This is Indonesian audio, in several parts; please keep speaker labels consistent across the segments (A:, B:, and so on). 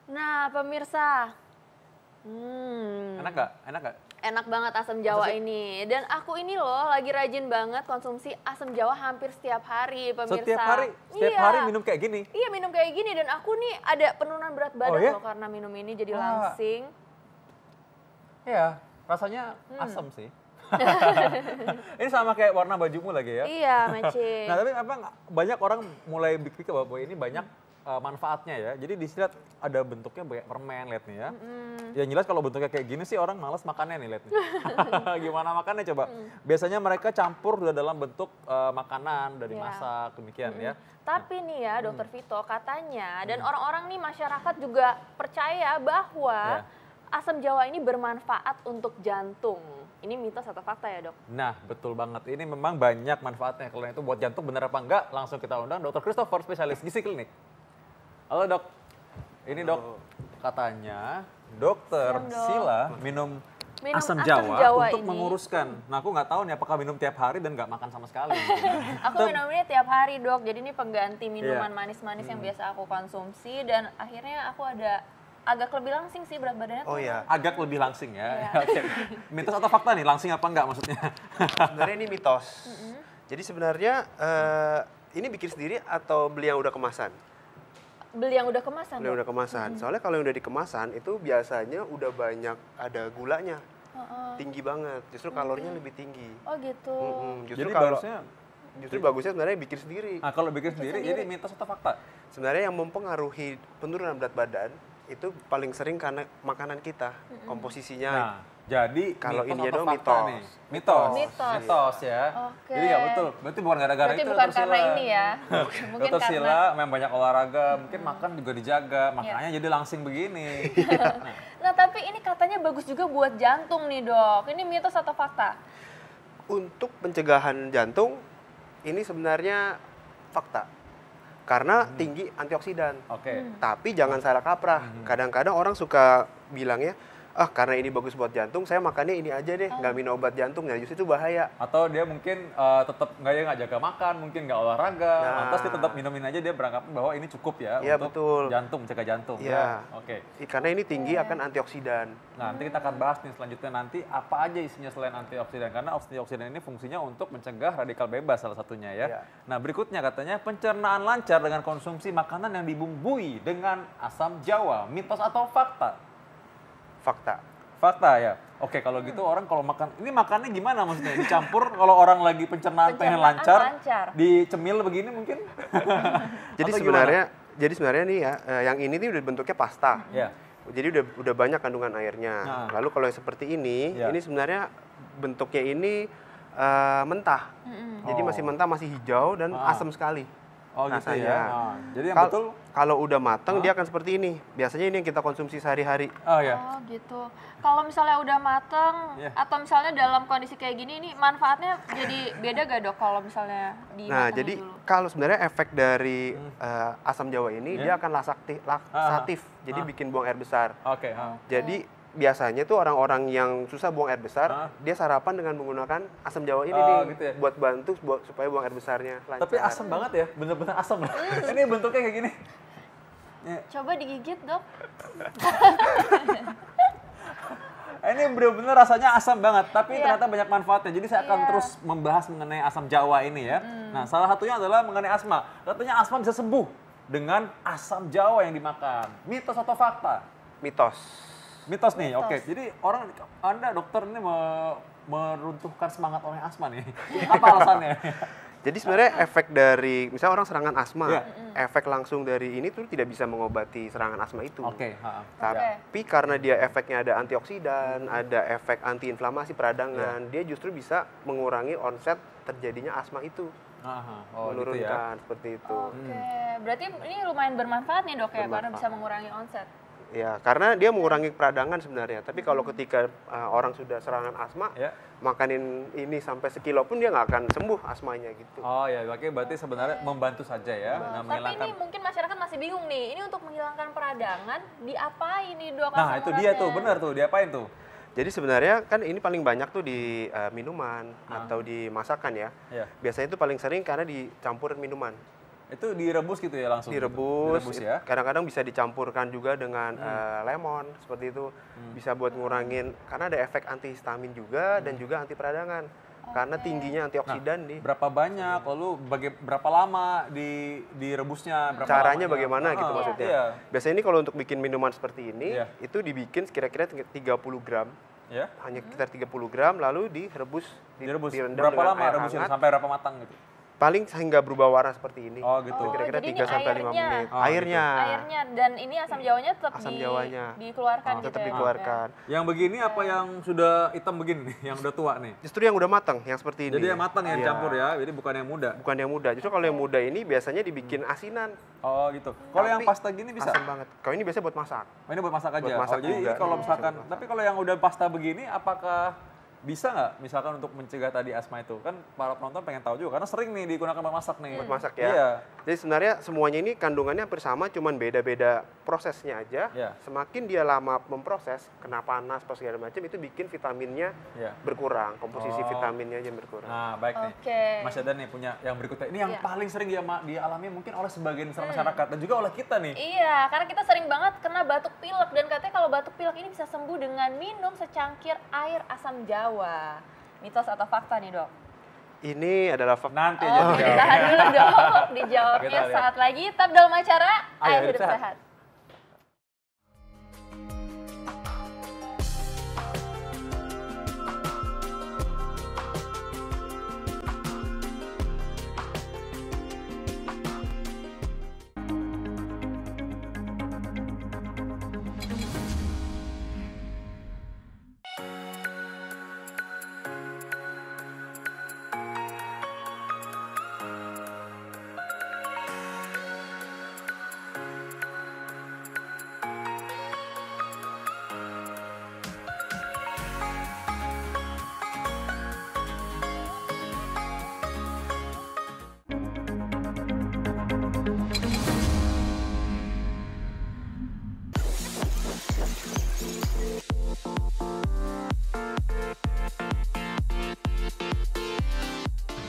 A: Nah, pemirsa.
B: Enak nggak? Enak nggak?
A: Enak banget asam jawa ini. Dan aku ini loh lagi rajin banget konsumsi asam jawa hampir setiap hari, pemirsa.
B: Setiap hari? Setiap hari minum kayak gini?
A: Iya, minum kayak gini. Dan aku nih ada penurunan berat badan loh karena minum ini jadi langsing.
B: Iya, rasanya asam sih. Ini sama kayak warna bajumu lagi ya?
A: Iya, matching.
B: Nah, tapi apa banyak orang mulai berpikir bahwa ini banyak manfaatnya ya. Jadi di sini ada bentuknya kayak permen, lihat nih ya. Yang jelas kalau bentuknya kayak gini sih orang malas makannya nih, lihat nih. Gimana makannya coba? Biasanya mereka campur udah dalam bentuk makanan dari masak demikian ya.
A: Tapi nih ya, Dokter Vito katanya dan orang-orang nih masyarakat juga percaya bahwa asam jawa ini bermanfaat untuk jantung. Ini mitos atau fakta ya, Dok?
B: Nah, betul banget. Ini memang banyak manfaatnya. Kalau itu buat jantung benar apa enggak, langsung kita undang Dr. Christopher, spesialis gizi klinik. Halo, Dok. Ini, Dok, katanya Dokter Sila minum asam jawa untuk menguruskan. Nah, aku nggak tahu nih apakah minum tiap hari dan nggak makan sama sekali.
A: Aku minumnya tiap hari, Dok. Jadi ini pengganti minuman manis-manis yang biasa aku konsumsi dan akhirnya aku agak lebih langsing sih berat badannya.
C: Oh iya.
B: Agak lebih langsing ya. Oke. Mitos atau fakta nih, langsing apa enggak maksudnya?
C: Sebenarnya ini mitos. Jadi sebenarnya ini bikin sendiri atau beli yang udah kemasan?
A: Beli yang udah kemasan.
C: Beli yang udah kemasan. Soalnya kalau yang udah dikemasan itu biasanya udah banyak ada gulanya. Tinggi banget. Justru kalorinya lebih tinggi.
A: Oh gitu.
C: Justru
B: Jadi
C: justru bagusnya sebenarnya bikin sendiri.
B: Nah, kalau bikin sendiri, jadi mitos atau fakta?
C: Sebenarnya yang mempengaruhi penurunan berat badan itu paling sering karena makanan kita, komposisinya.
B: Nah, jadi
C: kalau ini
B: atau
C: dong
B: fakta
C: mitos.
B: nih? Mitos.
A: Mitos
B: Ya.
A: Oke.
B: Jadi ya betul. Berarti bukan gara-gara
A: Berarti
B: itu.
A: bukan
B: Dr.
A: karena
B: Sila.
A: ini ya. Mungkin
B: Dr.
A: karena
B: Sila memang banyak olahraga, mungkin makan juga dijaga, makanya jadi langsing begini.
A: Nah, tapi ini katanya bagus juga buat jantung nih, Dok. Ini mitos atau fakta?
C: Untuk pencegahan jantung ini sebenarnya fakta. Karena tinggi antioksidan.
B: Oke.
C: Tapi jangan salah kaprah. Kadang-kadang orang suka bilangnya, karena ini bagus buat jantung, saya makannya ini aja deh, nggak minum obat jantung. Nah, justru itu bahaya.
B: Atau dia mungkin tetap nggak jaga makan, mungkin nggak olahraga, lantas dia tetap minumin aja, dia beranggapan bahwa ini cukup ya untuk
C: betul.
B: jantung, mencegah jantung.
C: Iya.
B: Oke.
C: Karena ini tinggi akan antioksidan.
B: Nah, nanti kita akan bahas nih selanjutnya nanti apa aja isinya selain antioksidan. Karena antioksidan ini fungsinya untuk mencegah radikal bebas salah satunya ya.
C: Iya.
B: Nah, berikutnya katanya pencernaan lancar dengan konsumsi makanan yang dibumbui dengan asam jawa. Mitos atau fakta?
C: Fakta.
B: Fakta ya. Oke, kalau gitu orang kalau makan, ini makannya gimana maksudnya? Dicampur kalau orang lagi pencernaan pengen lancar, dicemil begini mungkin?
C: Jadi sebenarnya nih ya, yang ini tuh udah bentuknya pasta.
B: Ya.
C: Jadi udah banyak kandungan airnya. Lalu kalau yang seperti ini sebenarnya bentuknya ini mentah. Jadi masih mentah, masih hijau dan asam sekali.
B: Oh gitu ya. Jadi yang betul
C: kalau udah matang dia akan seperti ini. Biasanya ini yang kita konsumsi sehari-hari.
B: Oh ya.
A: Oh gitu. Kalau misalnya udah matang atau misalnya dalam kondisi kayak gini, ini manfaatnya jadi beda gak, Dok, kalau misalnya dimatangin
C: Nah, jadi kalau sebenarnya efek dari asam jawa ini dia akan laksatif. Jadi bikin buang air besar.
B: Oke.
C: Jadi biasanya tuh orang-orang yang susah buang air besar, dia sarapan dengan menggunakan asam jawa ini
B: gitu ya?
C: buat bantu supaya buang air besarnya lancar.
B: Tapi asam banget ya, bener-bener asam. Ini bentuknya kayak gini.
A: Coba digigit, Dok.
B: Ini bener-bener rasanya asam banget, tapi ternyata banyak manfaatnya. Jadi saya akan terus membahas mengenai asam jawa ini ya. Nah, salah satunya adalah mengenai asma. Katanya asma bisa sembuh dengan asam jawa yang dimakan. Mitos atau fakta?
C: Mitos.
B: Mitos nih, oke. Jadi Anda dokter ini meruntuhkan semangat orang yang asma nih. Apa alasannya?
C: Jadi sebenarnya efek dari, misalnya orang serangan asma, efek langsung dari ini tuh tidak bisa mengobati serangan asma itu. Tapi karena dia efeknya ada antioksidan, ada efek antiinflamasi peradangan, dia justru bisa mengurangi onset terjadinya asma itu. Menurunkan seperti itu.
A: Oke, berarti ini lumayan bermanfaat nih, Dok, ya, karena bisa mengurangi onset.
C: Ya, karena dia mengurangi peradangan sebenarnya. Tapi kalau ketika orang sudah serangan asma, makanin ini sampai sekilo pun dia nggak akan sembuh asmanya gitu.
B: Oh ya, berarti sebenarnya membantu saja ya.
A: Tapi ini mungkin masyarakat masih bingung nih. Ini untuk menghilangkan peradangan, diapain nih, Dok?
B: Nah, itu dia tuh, benar tuh, diapain tuh?
C: Jadi sebenarnya kan ini paling banyak tuh di minuman atau di masakan ya. Biasanya itu paling sering karena dicampurin minuman.
B: Itu direbus gitu ya langsung?
C: Direbus
B: ya?
C: Kadang-kadang bisa dicampurkan juga dengan lemon, seperti itu. Bisa buat ngurangin, karena ada efek antihistamin juga dan juga anti peradangan. Karena tingginya antioksidan nih.
B: Berapa banyak, lalu berapa lama direbusnya?
C: Caranya bagaimana gitu maksudnya?
B: Iya.
C: Biasanya ini kalau untuk bikin minuman seperti ini, itu dibikin kira-kira 30 gram. Hanya sekitar 30 gram, lalu direbus, direndam
B: berapa
C: dengan
B: lama
C: air
B: rebusnya?
C: hangat.
B: Sampai berapa matang gitu?
C: Paling hingga berubah warna seperti ini.
B: Oh gitu.
C: Kira-kira
A: jadi
C: 3 sampai 5 menit.
B: Oh,
C: Airnya.
A: Airnya dan ini asam jawanya tetap dikeluarkan gitu
C: tetap
A: ya.
C: dikeluarkan.
B: Yang begini apa yang sudah hitam begini nih, yang udah tua nih?
C: Justru yang udah matang, yang seperti ini.
B: Jadi yang matang yang campur ya, jadi bukan yang muda.
C: Bukan yang muda. Justru kalau yang muda ini biasanya dibikin asinan.
B: Oh gitu. Kalau yang pasta gini bisa?
C: Asam banget. Kalau ini biasanya buat masak.
B: Oh, ini buat masak aja.
C: Buat masak
B: jadi
C: juga.
B: kalau misalkan, tapi kalau yang udah pasta begini, apakah bisa nggak misalkan untuk mencegah tadi asma itu? Kan para penonton pengen tahu juga, karena sering nih digunakan buat masak nih.
C: Buat masak ya.
B: Iya.
C: Jadi sebenarnya semuanya ini kandungannya hampir sama, cuman beda-beda prosesnya aja. Semakin dia lama memproses, kena panas, segala macam, itu bikin vitaminnya berkurang, komposisi vitaminnya aja berkurang.
B: Nah, baik nih. Mas Yadan nih punya yang berikutnya. Ini yang paling sering dialami mungkin oleh sebagian besar masyarakat dan juga oleh kita nih.
A: Iya, karena kita sering banget kena batuk pilek dan katanya kalau batuk pilek ini bisa sembuh dengan minum secangkir air asam jawa. Mitos atau fakta nih, Dok?
C: Ini adalah fakta.
B: Nanti aja dijawab.
A: Ditahan dulu, Dok. Dijawabnya saat lagi. Tetap dalam acara Ayo Hidup Sehat.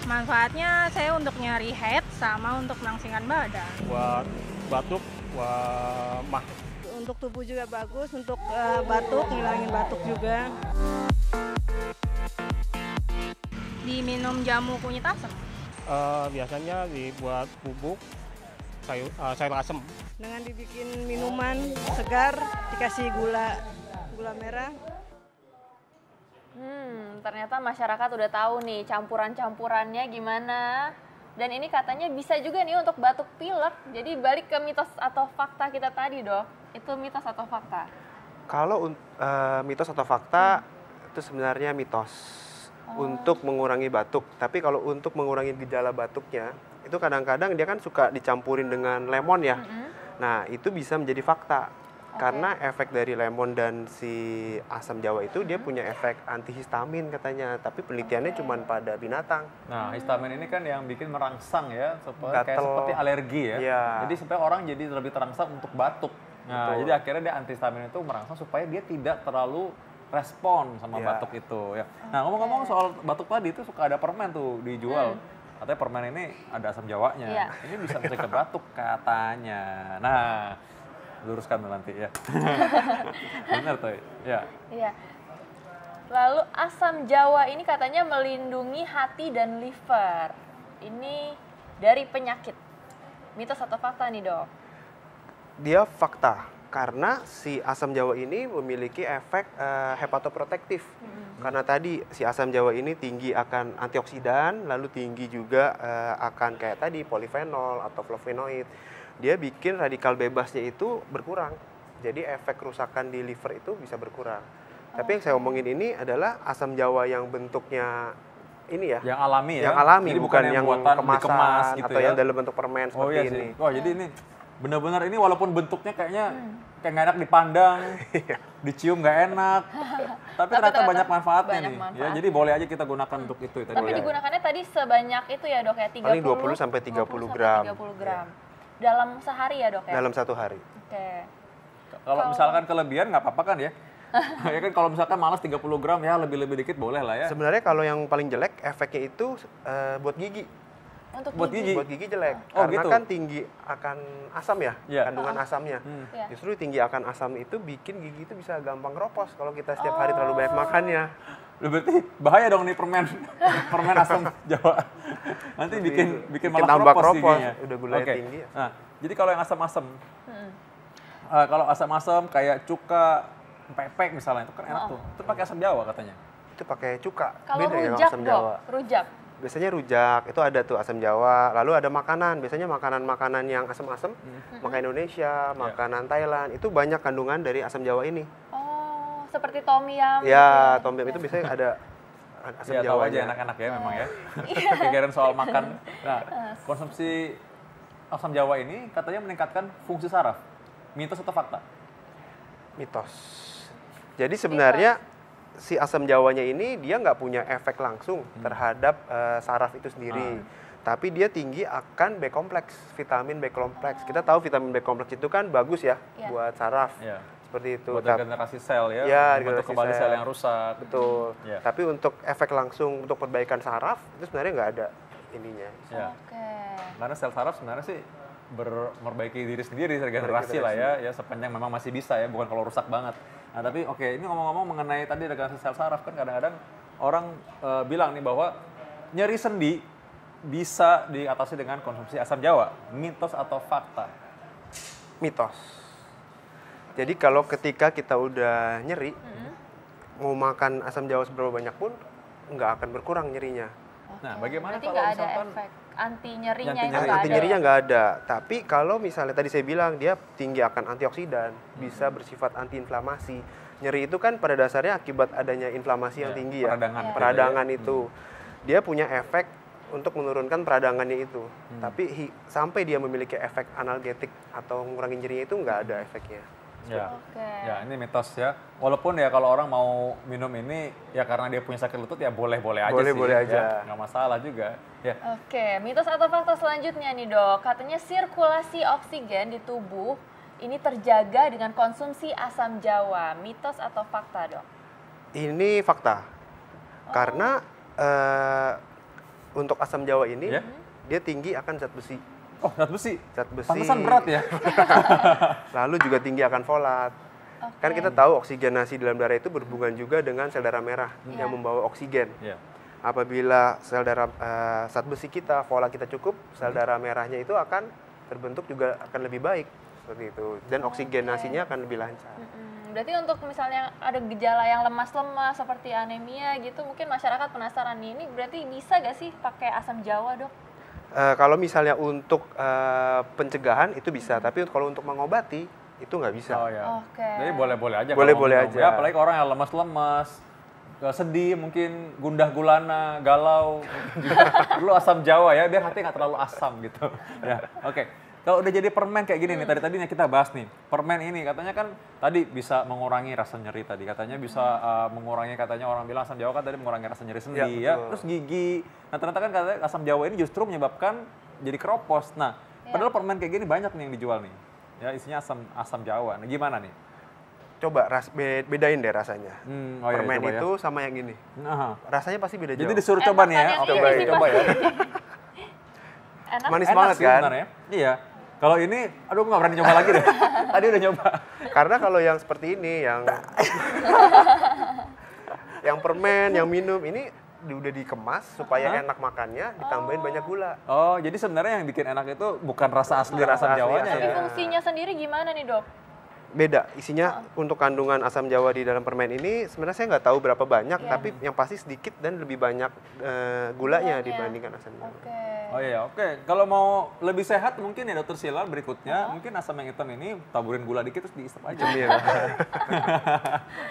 D: Manfaatnya saya untuk nyari head sama untuk melangsingkan badan.
E: Buat batuk, buat mah.
D: Untuk tubuh juga bagus, untuk batuk, ngilangin batuk juga. Diminum jamu kunyit asam.
E: Biasanya dibuat bubuk sayur asem.
D: Dengan dibikin minuman segar, dikasih gula merah.
A: Ternyata masyarakat udah tahu nih campuran-campurannya gimana. Dan ini katanya bisa juga nih untuk batuk pilek. Jadi balik ke mitos atau fakta kita tadi, Dok. Itu mitos atau fakta?
C: Kalau mitos atau fakta itu sebenarnya mitos untuk mengurangi batuk. Tapi kalau untuk mengurangi gejala batuknya, itu kadang-kadang dia kan suka dicampurin dengan lemon ya. Nah, itu bisa menjadi fakta. Karena efek dari lemon dan si asam jawa itu dia punya efek antihistamin katanya, tapi penelitiannya cuma pada binatang.
B: Nah, histamin ini kan yang bikin merangsang ya, kayak seperti alergi ya. Jadi supaya orang jadi lebih terangsang untuk batuk. Nah, jadi akhirnya dia antihistamin itu merangsang supaya dia tidak terlalu respon sama batuk itu ya. Nah, ngomong-ngomong soal batuk tadi itu suka ada permen tuh dijual. Katanya permen ini ada asam jawanya. Ini bisa mencegah batuk katanya. Nah, luruskan nanti ya. Benar tuh ya. Iya.
A: Lalu asam jawa ini katanya melindungi hati dan liver. Ini dari penyakit. Mitos atau fakta nih, Dok?
C: Dia fakta karena si asam jawa ini memiliki efek hepatoprotektif. Karena tadi si asam jawa ini tinggi akan antioksidan, lalu tinggi juga akan kayak tadi polifenol atau flavonoid. Dia bikin radikal bebasnya itu berkurang. Jadi efek kerusakan di liver itu bisa berkurang. Tapi yang saya omongin ini adalah asam jawa yang bentuknya ini ya.
B: Yang alami ya?
C: Yang alami,
B: jadi
C: bukan yang kemasan
B: dikemas gitu
C: atau
B: ya?
C: yang dalam bentuk permen seperti ini.
B: Wah, jadi ini benar-benar ini walaupun bentuknya kayaknya kayak nggak enak dipandang, dicium nggak enak, tapi ternyata banyak manfaatnya nih. Ya, jadi boleh aja kita gunakan untuk itu.
A: Tapi digunakannya tadi sebanyak itu ya, Dok ya? 30,
C: paling 20 sampai 30 gram.
A: 30 gram. Dalam sehari ya, Dok ya?
C: Dalam satu hari.
B: Kalau misalkan kelebihan nggak apa-apa kan ya? Ya kan kalau misalkan malas 30 gram ya lebih-lebih dikit boleh lah ya.
C: Sebenarnya kalau yang paling jelek efeknya itu buat gigi.
A: Untuk
B: buat gigi.
C: Buat gigi jelek.
B: Oh,
C: Karena
B: gitu.
C: kan tinggi akan asam ya,
B: Iya.
C: kandungan asamnya.
A: Iya.
C: Justru tinggi akan asam itu bikin gigi itu bisa gampang keropos kalau kita setiap hari terlalu banyak makannya.
B: Lu berarti bahaya dong nih permen permen asam Jawa. Nanti bikin malah
C: tambah
B: keropos
C: keropos,
B: giginya.
C: udah gulanya
B: Oke.
C: tinggi.
B: Nah, jadi kalau yang asam-asam, kalau asam-asam kayak cuka, pepek misalnya, itu kan enak tuh. Itu pakai asam Jawa katanya.
C: Itu pakai cuka.
A: Kalau
C: Beda ya
A: rujak,
C: asam
A: Dok.
C: Jawa.
A: Rujak.
C: Biasanya rujak, itu ada tuh asam Jawa. Lalu ada makanan, biasanya makanan-makanan yang asam-asam, makanan Indonesia, makanan Thailand, itu banyak kandungan dari asam Jawa ini.
A: Oh, seperti tom yum.
C: Ya, tom yum itu biasanya ada asam
B: Ya tahu aja
C: Jawanya.
B: enak-enak ya memang ya. Pikiran soal makan. Nah, konsumsi asam Jawa ini katanya meningkatkan fungsi saraf. Mitos atau fakta?
C: Mitos. Jadi sebenarnya si asam Jawanya ini dia nggak punya efek langsung terhadap saraf itu sendiri. Tapi dia tinggi akan B kompleks, vitamin B kompleks. Kita tahu vitamin B kompleks itu kan bagus ya buat saraf.
B: Ya.
C: Seperti itu.
B: Buat regenerasi sel ya,
C: Ya,
B: membentuk
C: regenerasi
B: kembali
C: sel.
B: sel yang rusak.
C: Betul.
B: Ya.
C: Tapi untuk efek langsung untuk perbaikan saraf itu sebenarnya nggak ada ininya.
B: Ya.
A: Oke.
B: Karena sel saraf sebenarnya sih memperbaiki diri sendiri, regenerasi lah ya sepanjang memang masih bisa ya, bukan kalau rusak banget. Nah tapi oke, ini ngomong-ngomong mengenai tadi regenerasi sel saraf, kan kadang-kadang orang bilang nih bahwa nyeri sendi bisa diatasi dengan konsumsi asam Jawa. Mitos atau fakta?
C: Mitos. Jadi kalau ketika kita udah nyeri, mau makan asam Jawa seberapa banyak pun nggak akan berkurang nyerinya.
B: Nah bagaimana
A: Berarti
B: kalau
A: nggak ada
B: misalkan
A: efek anti nyerinya
B: Anti
A: itu
B: nyeri.
A: nggak
C: Anti
A: ada.
C: nyerinya nggak ada. Tapi kalau misalnya tadi saya bilang dia tinggi akan antioksidan, bisa bersifat antiinflamasi. Nyeri itu kan pada dasarnya akibat adanya inflamasi yang
B: Ya,
C: tinggi ya.
B: peradangan.
C: Peradangan itu. Dia punya efek untuk menurunkan peradangannya itu. Tapi sampai dia memiliki efek analgetik atau mengurangi nyerinya itu nggak ada efeknya.
B: Ya.
A: Oke.
B: Ya, ini mitos ya. Walaupun ya kalau orang mau minum ini ya karena dia punya sakit lutut ya boleh-boleh aja sih.
C: Boleh-boleh aja.
B: Ya, nggak masalah juga. Ya.
A: Oke, mitos atau fakta selanjutnya nih Dok. Katanya sirkulasi oksigen di tubuh ini terjaga dengan konsumsi asam Jawa. Mitos atau fakta, Dok?
C: Ini fakta. Karena untuk asam Jawa ini
B: Ya.
C: dia tinggi akan zat besi.
B: Oh, zat besi.
C: Zat besi.
B: Pantesan berat ya.
C: Lalu juga tinggi akan folat. Kan kita tahu oksigenasi dalam darah itu berhubungan juga dengan sel darah merah yang membawa oksigen.
B: Ya.
C: Apabila sel darah zat besi kita, folat kita cukup, sel darah merahnya itu akan terbentuk juga akan lebih baik seperti itu. Dan oksigenasinya akan lebih lancar.
A: Berarti untuk misalnya ada gejala yang lemas-lemas seperti anemia gitu, mungkin masyarakat penasaran nih, ini berarti bisa gak sih pakai asam Jawa, Dok?
C: Kalau misalnya untuk pencegahan itu bisa, tapi kalau untuk mengobati itu nggak bisa.
B: Oh ya.
A: Oke.
B: Jadi boleh-boleh aja.
C: Boleh-boleh
B: kalau mau minum.
C: aja.
B: Ya, apalagi orang yang lemas-lemas, sedih, mungkin gundah gulana, galau. Dulu asam Jawa ya, biar hati nggak terlalu asam gitu. Ya, oke. Kalau udah jadi permen kayak gini nih, tadi kita bahas nih, permen ini katanya kan tadi bisa mengurangi rasa nyeri tadi, katanya bisa mengurangi, katanya orang bilang asam Jawa kan tadi mengurangi rasa nyeri sendi ya, terus gigi. Nah ternyata kan katanya asam Jawa ini justru menyebabkan jadi keropos. Nah padahal permen kayak gini banyak nih yang dijual nih, ya isinya asam Jawa. Nah gimana nih?
C: Coba bedain deh rasanya.
B: Oh iya,
C: permen
B: coba ya.
C: itu sama yang ini.
B: Nah,
C: Rasanya pasti beda jauh.
B: jadi disuruh coba nih ya.
A: yang
B: Oke,
A: ini sih
B: coba ya.
A: Enak?
C: Manis
B: Enak
C: banget
B: sih
C: kan?
B: sebenarnya. Iya. Kalau ini, aduh nggak berani nyoba lagi deh. Tadi udah nyoba.
C: Karena kalau yang seperti ini, yang permen, yang minum, ini udah dikemas supaya enak makannya, ditambahin banyak gula.
B: Oh, jadi sebenarnya yang bikin enak itu bukan rasa asli
C: Bukan rasa
B: asam
C: asli,
B: Jawanya
A: Tapi
B: ya.
A: fungsinya sendiri gimana nih, Dok?
C: Beda, isinya untuk kandungan asam Jawa di dalam permen ini sebenarnya saya nggak tahu berapa banyak, tapi yang pasti sedikit dan lebih banyak gulanya dibandingkan asam Jawa.
A: Oke.
B: Oh iya, oke. Kalau mau lebih sehat mungkin ya Dokter Silal berikutnya, mungkin asam yang hitam ini taburin gula dikit terus diisep aja.
C: Iya.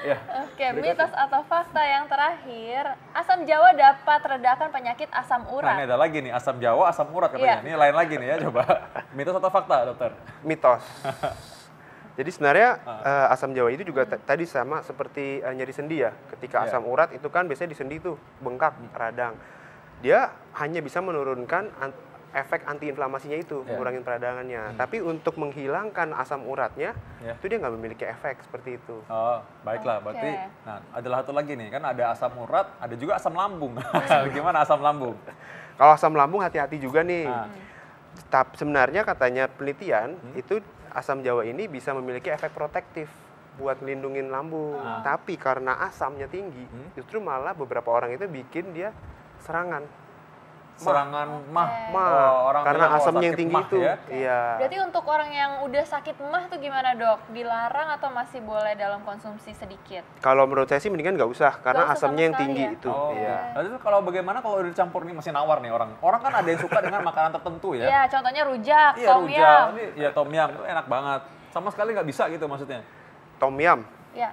B: Ya.
A: Oke, mitos atau fakta yang terakhir, asam Jawa dapat redakan penyakit asam
B: Nah
A: urat.
B: ini ada lagi nih, asam Jawa, asam urat katanya. Ini lain lagi nih ya, coba. Mitos atau fakta, Dokter?
C: Mitos. Jadi sebenarnya asam Jawa itu juga tadi sama seperti nyeri sendi ya. Ketika asam urat itu kan biasanya di sendi tuh bengkak, radang. Dia hanya bisa menurunkan efek antiinflamasinya itu, ngurangin peradangannya. Tapi untuk menghilangkan asam uratnya, itu dia nggak memiliki efek seperti itu.
B: Oh, baiklah. Berarti, nah ada satu lagi nih, kan ada asam urat, ada juga asam lambung. Gimana asam lambung?
C: Kalau asam lambung hati-hati juga nih. Tapi sebenarnya katanya penelitian, itu asam jawa ini bisa memiliki efek protektif buat ngelindungin lambung. Tapi karena asamnya tinggi, justru malah beberapa orang itu bikin dia serangan.
B: Mah.
C: Orang karena asamnya yang tinggi itu.
B: Ya?
C: Iya.
A: Berarti untuk orang yang udah sakit mah tuh gimana dok? Dilarang atau masih boleh dalam konsumsi sedikit?
C: Kalau menurut saya sih mendingan nggak usah, karena asamnya yang tinggi itu.
B: Iya. Lalu kalau bagaimana kalau udah dicampur nih, masih nawar nih orang? Orang kan ada yang suka dengan makanan tertentu ya?
A: Iya, contohnya rujak, tom
B: yum. Iya, tom yum itu enak banget. Sama sekali nggak bisa gitu maksudnya?
C: Tom yum,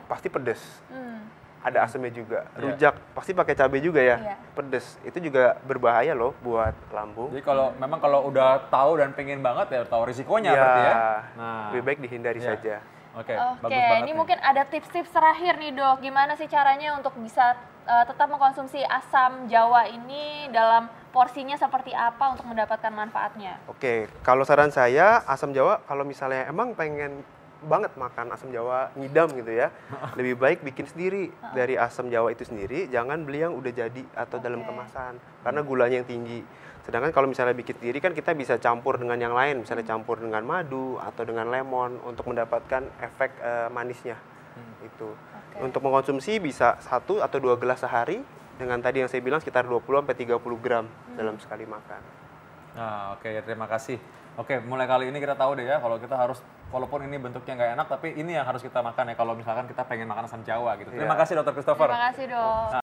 C: pasti pedes. Ada asamnya juga. Rujak pasti pakai cabai juga ya, pedes. Itu juga berbahaya loh buat lambung.
B: Jadi memang kalau udah tahu dan pengen banget ya tahu risikonya berarti ya.
C: Nah, lebih baik dihindari saja.
B: Oke,
A: bagus banget. Ini mungkin ada tips-tips terakhir nih dok. Gimana sih caranya untuk bisa tetap mengkonsumsi asam jawa ini dalam porsinya seperti apa untuk mendapatkan manfaatnya?
C: Oke, kalau saran saya asam jawa kalau misalnya emang pengen banget makan asam jawa ngidam gitu ya, lebih baik bikin sendiri dari asam jawa itu sendiri, jangan beli yang udah jadi atau dalam kemasan karena gulanya yang tinggi. Sedangkan kalau misalnya bikin sendiri kan kita bisa campur dengan yang lain, misalnya campur dengan madu atau dengan lemon untuk mendapatkan efek manisnya. Itu untuk mengkonsumsi bisa 1 atau 2 gelas sehari dengan tadi yang saya bilang sekitar 20 sampai 30 gram dalam sekali makan.
B: Nah, terima kasih. Mulai kali ini kita tahu deh ya, kalau kita harus, walaupun ini bentuknya nggak enak, tapi ini yang harus kita makan ya kalau misalkan kita pengen makan asam jawa gitu. Terima kasih Dr. Christopher.
A: Terima kasih dok.